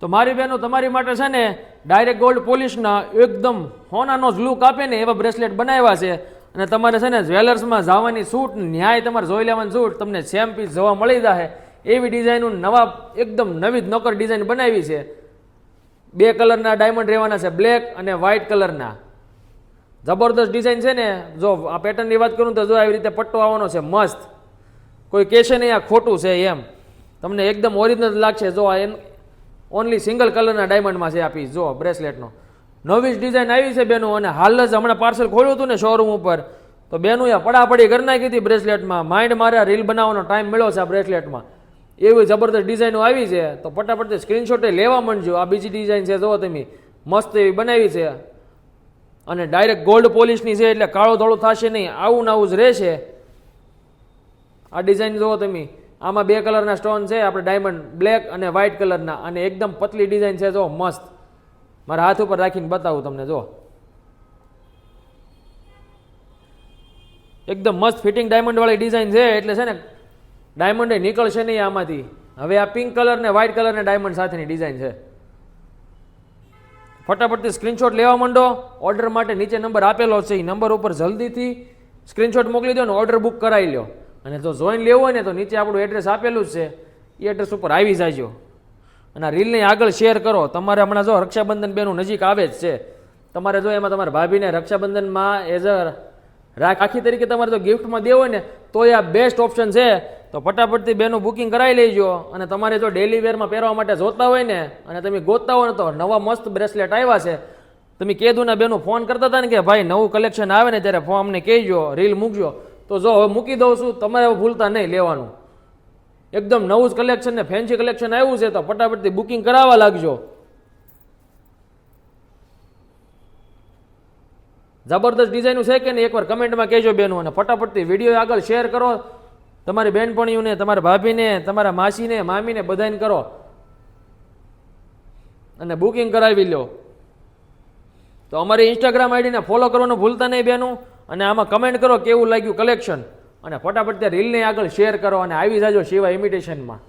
તો મારી બહેનો તમારી માટે છે ને ડાયરેક્ટ ગોલ્ડ પોલિશના એકદમ હોનાનો જ લુક આપે ને એવા બ્રેસલેટ બનાવ્યા છે. અને તમારે છે ને જ્વેલર્સમાં જવાની છૂટ, ન્યાય તમારે જોઈ લેવાની છૂટ, તમને સેમ પીસ જોવા મળી જશે એવી ડિઝાઇનનું નવા એકદમ નવી નોકર ડિઝાઇન બનાવી છે. 2 કલરના ડાયમંડ રહેવાના છે, બ્લેક અને વ્હાઇટ કલરના. જબરદસ્ત ડિઝાઇન છે ને. જો આ પેટર્નની વાત કરું તો જો આવી રીતે પટ્ટો આવવાનો છે મસ્ત, કોઈ કહેશે નહીં આ ખોટું છે એમ, તમને એકદમ ઓરિજિનલ લાગશે. જો આ ઓનલી સિંગલ કલરના ડાયમંડમાં છે આ પીસ. જો બ્રેસલેટનો નવી જ ડિઝાઇન આવી છે બેનું, અને હાલ જ હમણાં પાર્સલ ખોલ્યું હતું ને શોરૂમ ઉપર, તો બેનું એ પડાપડી કરી નાખી હતી બ્રેસલેટમાં. માઇન્ડ મારે રીલ બનાવવાનો ટાઈમ મળ્યો છે આ બ્રેસલેટમાં, એવી જબરદસ્ત ડિઝાઇનો આવી છે. તો ફટાફટ સ્ક્રીનશોટ લેવા માંડજો. આ બીજી ડિઝાઇન છે, જુઓ તમે, મસ્ત એવી બનાવી છે અને ડાયરેક્ટ ગોલ્ડ પોલિશની છે, એટલે કાળો ધોળું થશે નહીં, આવું ને આવું જ રહેશે. આ ડિઝાઇન જુઓ તમે, આમાં 2 કલરના સ્ટોન છે આપણે ડાયમંડ, બ્લેક અને વ્હાઇટ કલરના, અને એકદમ પતલી ડિઝાઇન છે. જો મસ્ત, મારા હાથ ઉપર રાખીને બતાવું તમને. જો એકદમ મસ્ત ફિટિંગ ડાયમંડ વાળી ડિઝાઇન છે, એટલે છે ને ડાયમંડ એ નીકળશે નહીં આમાંથી. હવે આ પિંક કલર ને વ્હાઇટ કલરના ડાયમંડ સાથેની ડિઝાઇન છે. ફટાફટથી સ્ક્રીનશોટ લેવા માંડો. ઓર્ડર માટે નીચે નંબર આપેલો છે, એ નંબર ઉપર જલ્દીથી સ્ક્રીનશોટ મોકલી દો અને ઓર્ડર બુક કરાવી લો. અને જો જોઈન લેવું હોય ને તો નીચે આપણું એડ્રેસ આપેલું જ છે, એ એડ્રેસ ઉપર આવી જાજો. અને આ રીલને આગળ શેર કરો. તમારે હમણાં જો રક્ષાબંધન બેનું નજીક આવે જ છે, તમારે જો એમાં તમારા ભાભીને રક્ષાબંધનમાં એઝ અ રાખી તરીકે તમારે જો ગિફ્ટમાં દેવું હોય ને તો એ આ બેસ્ટ ઓપ્શન છે. તો ફટાફટથી બેનું બુકિંગ કરાવી લેજો. અને તમારે જો ડેલી વેરમાં પહેરવા માટે જોતા હોય ને અને તમે ગોતતા હોય ને તો નવા મસ્ત બ્રેસલેટ આવ્યા છે. તમે કીધું ને બેનું ફોન કરતા હતા ને કે ભાઈ નવું કલેક્શન આવે ને ત્યારે ફોન અમને કહેજો, રીલ મૂકજો. તો જો હવે મૂકી દઉં છું, તમારે હવે ભૂલતા નહીં લેવાનું. એકદમ નવું જ કલેક્શન ને ફેન્સી કલેક્શન આવ્યું છે, તો ફટાફટથી બુકિંગ કરાવવા લાગજો. જબરદસ્ત ડિઝાઇન છે કે નહીં એકવાર કમેન્ટમાં કહેજો બેનું. અને ફટાફટથી વિડીયો આગળ શેર કરો, તમારી બહેનપણીઓને, તમારા ભાભીને, તમારા માસીને, મામીને બધાને કરો અને બુકિંગ કરાવી લો. તો અમારી ઇન્સ્ટાગ્રામ આઈડીને ફોલો કરવાનું ભૂલતા નહીં બેનું. અને આમાં કમેન્ટ કરો કેવું લાગ્યું કલેક્શન, અને ફટાફટ ત્યાં રીલને આગળ શેર કરો અને આવી જાજો શિવા ઇમિટેશનમાં.